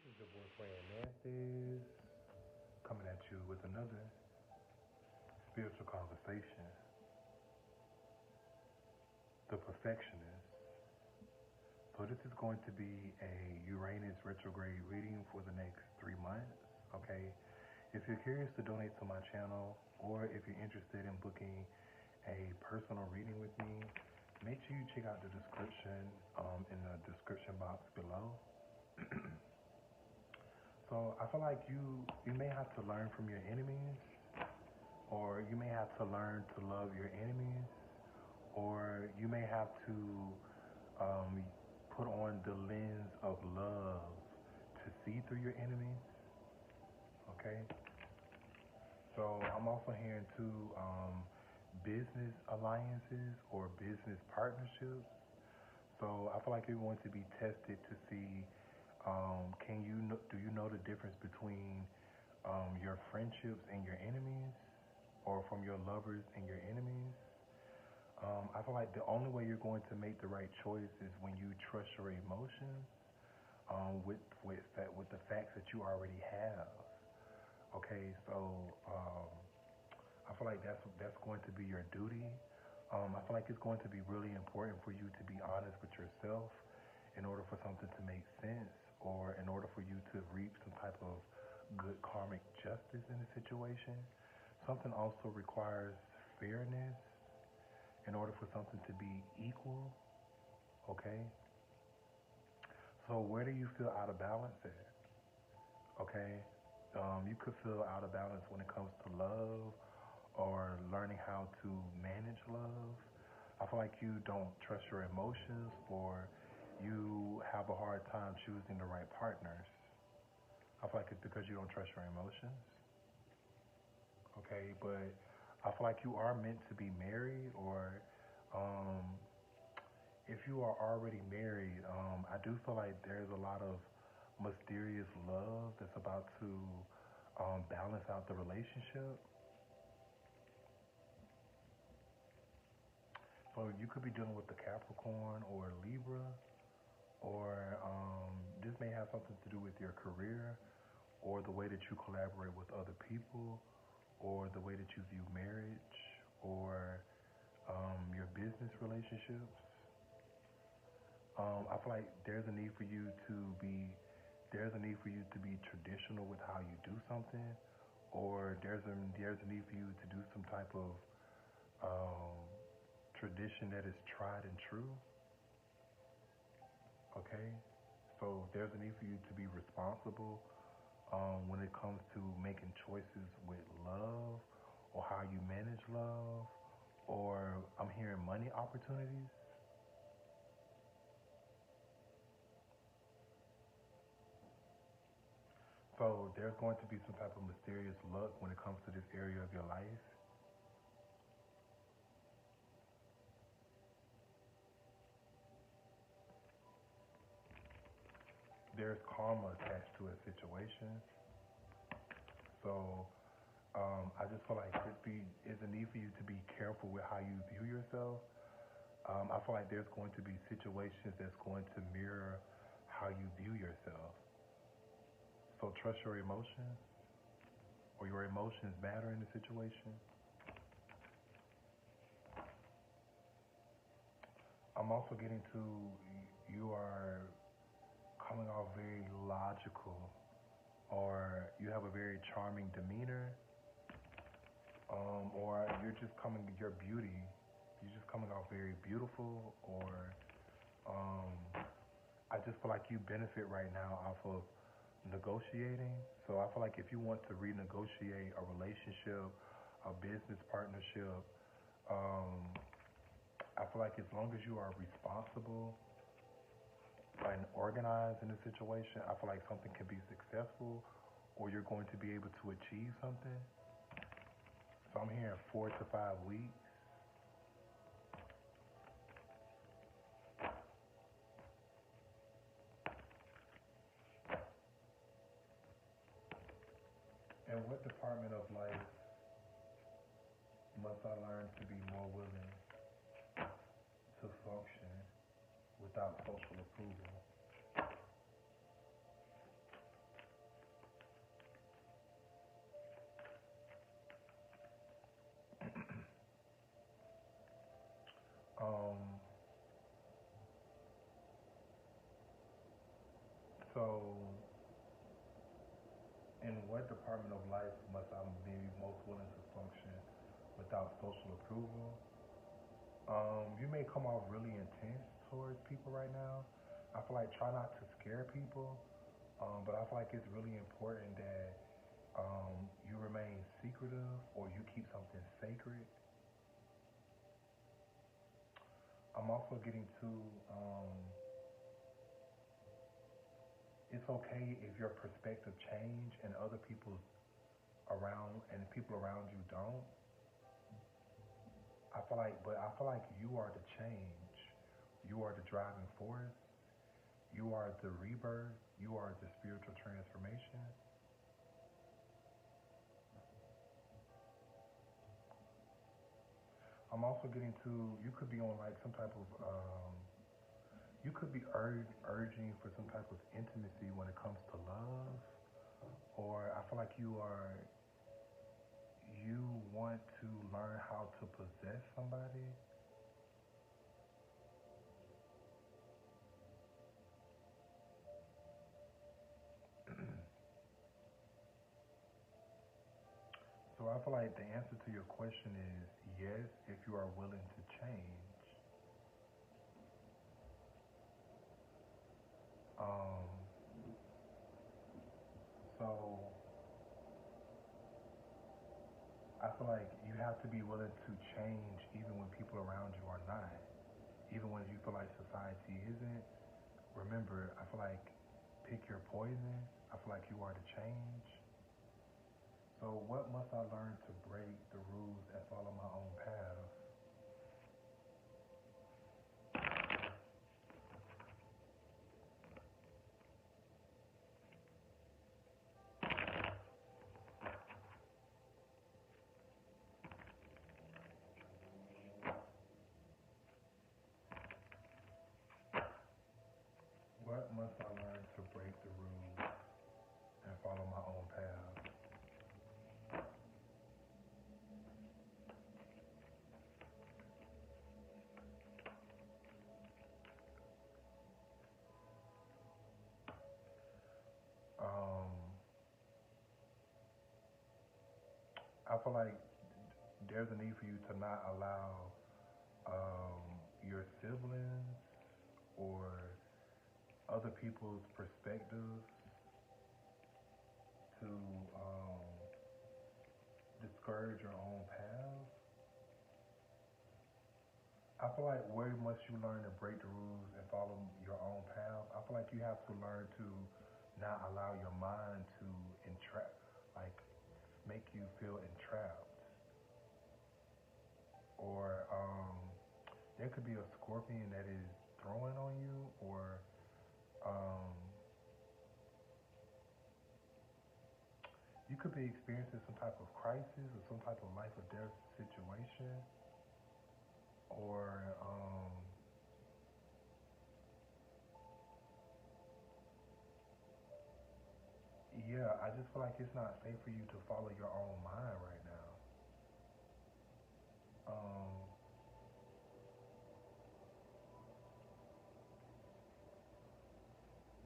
is your boy Praying Nasties coming at you with another spiritual conversation. The Perfectionist. So this is going to be a Uranus retrograde reading for the next 3 months. Okay. If you're curious to donate to my channel, or if you're interested in booking a personal reading with me, make sure you check out the description in the description box below. So I feel like you may have to learn from your enemies, or you may have to learn to love your enemies, or you may have to put on the lens of love to see through your enemies. Okay. So I'm also hearing too business alliances or business partnerships. So I feel like you're going to be tested to see do you know the difference between your friendships and your enemies, or from your lovers and your enemies? I feel like the only way you're going to make the right choice is when you trust your emotions with the facts that you already have. Okay, so I feel like that's going to be your duty. I feel like it's going to be really important for you to be honest with yourself in order for something to make sense, or in order for you to reap some type of good karmic justice in the situation. Something also requires fairness in order for something to be equal. Okay? So where do you feel out of balance at? Okay? You could feel out of balance when it comes to love, or learning how to manage love. I feel like you don't trust your emotions, or you have a hard time choosing the right partners. I feel like it's because you don't trust your emotions. Okay, but I feel like you are meant to be married, or if you are already married, I do feel like there's a lot of mysterious love that's about to balance out the relationship. So you could be dealing with the Capricorn or Libra, or this may have something to do with your career, or the way that you collaborate with other people, or the way that you view marriage, or your business relationships. I feel like there's a need for you to be traditional with how you do something, or there's a need for you to do some type of tradition that is tried and true. Okay, so there's a need for you to be responsible when it comes to making choices with love, or how you manage love, or I'm hearing money opportunities. So there's going to be some type of mysterious luck when it comes to this area of your life. There's karma attached to a situation. So I just feel like is a need for you to be careful with how you view yourself. I feel like there's going to be situations that's going to mirror how you view yourself. So trust your emotions, or your emotions matter in the situation. I'm also getting to, you are coming off very logical, or you have a very charming demeanor, or your beauty, you're just coming off very beautiful, or I just feel like you benefit right now off of negotiating. So I feel like if you want to renegotiate a relationship, a business partnership, I feel like as long as you are responsible and organized in the situation, I feel like something can be successful, or you're going to be able to achieve something. So I'm hearing 4 to 5 weeks. And what department of life must I learn to be more willing to function without social approval? So, in what department of life must I be most willing to function without social approval? You may come off really intense towards people right now. I feel like try not to scare people, but I feel like it's really important that you remain secretive or you keep something sacred. I'm also getting to it's okay if your perspective change and other people's around and people around you don't. I feel like you are the change. You are the driving force. You are the rebirth. You are the spiritual transformation. I'm also getting to you could be on like some type of you could be urging for some type of intimacy when it comes to love, or I feel like you want to learn how to possess somebody. So I feel like the answer to your question is yes, if you are willing to change. Um, so I feel like you have to be willing to change even when people around you are not. Even when you feel like society isn't. Remember, I feel like pick your poison. I feel like you are the change. So what must I learn to break the rules and follow my own path? What must I learn to break the rules and follow my own path? Um, I feel like there's a need for you to not allow your siblings or other people's perspectives to discourage your own path. I feel like where must you learn to break the rules and follow your own path? I feel like you have to learn to not allow your mind to entrap, like make you feel entrapped. Or there could be a scorpion that is throwing on you, or um, you could be experiencing some type of crisis or some type of life or death situation, or yeah, I just feel like it's not safe for you to follow your own mind right now. Um,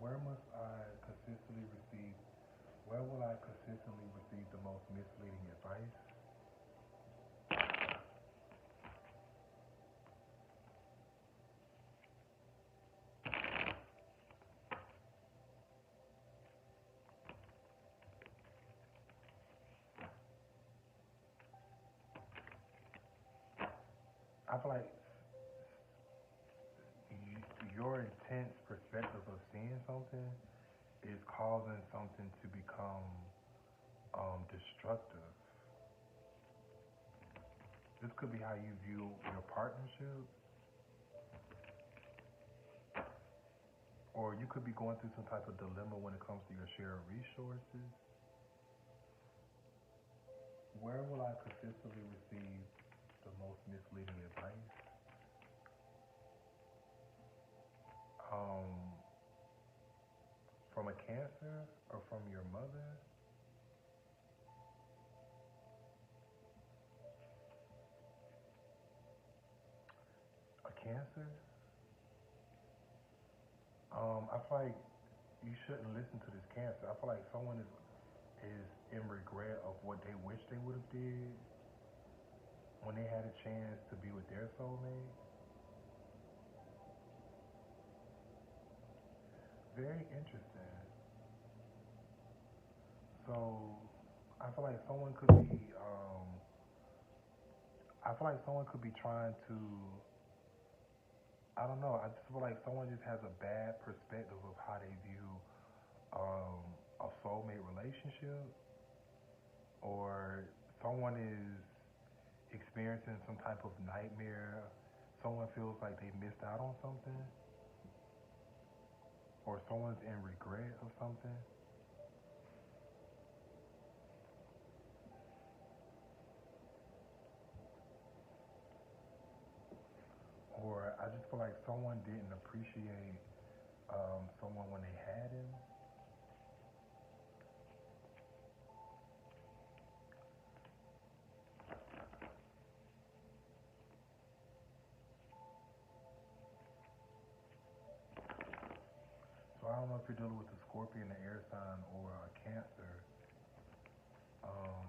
where must I consistently receive? Where will I consistently receive the most misleading advice? I feel like your intense perspective of seeing something is causing something to become destructive. This could be how you view your partnership, or you could be going through some type of dilemma when it comes to your shared resources. Where will I consistently receive the most misleading advice? Um, from a Cancer or from your mother? A Cancer? I feel like you shouldn't listen to this Cancer. I feel like someone is in regret of what they wish they would have did when they had a chance to be with their soulmate. Very interesting. So I feel like someone could be I feel like someone could be trying to, I don't know, I just feel like someone just has a bad perspective of how they view a soulmate relationship, or someone is experiencing some type of nightmare. Someone feels like they missed out on something, or someone's in regret of something. Or I just feel like someone didn't appreciate someone when they had him. So I don't know if you're dealing with a Scorpion, an air sign, or a Cancer. Um,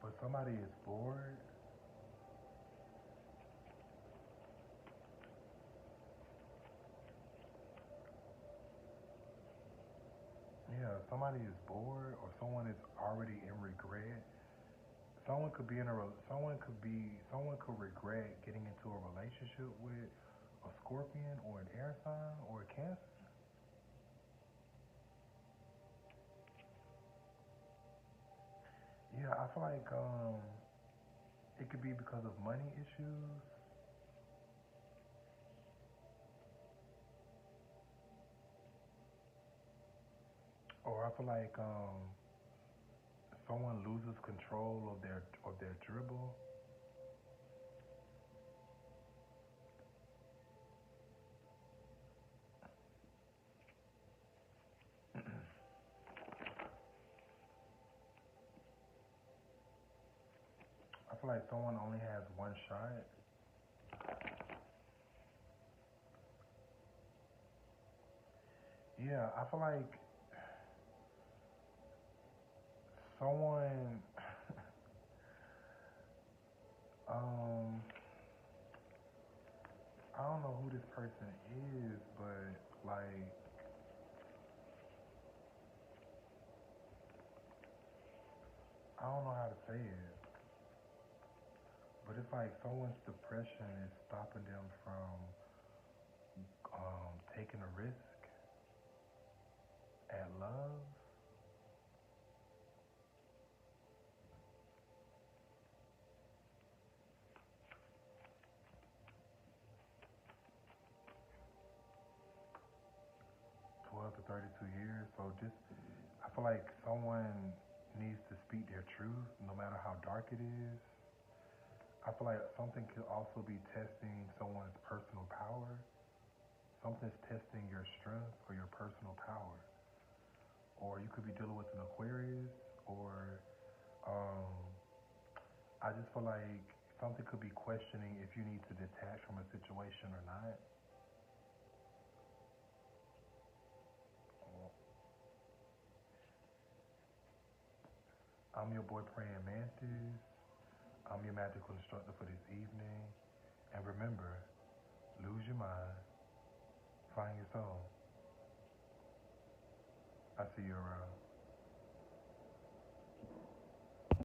but somebody is bored. Yeah, somebody is bored, or someone is already in regret. Someone could be in a someone could regret getting into a relationship with a Scorpion or an air sign or a Cancer. Yeah, I feel like it could be because of money issues, or I feel like someone loses control of their dribble. I feel like someone only has one shot. Yeah, I feel like someone um I don't know who this person is, but like I don't know how to say it. But it's like someone's depression is stopping them from taking a risk at love. 12 to 32 years. So just I feel like someone needs to speak their truth no matter how dark it is. I feel like something could also be testing someone's personal power. Something's testing your strength or your personal power. Or you could be dealing with an Aquarius, or um, I just feel like something could be questioning if you need to detach from a situation or not. I'm your boy Praying Mantis. I'm your magical instructor for this evening. And remember, lose your mind, find your soul. I see you around.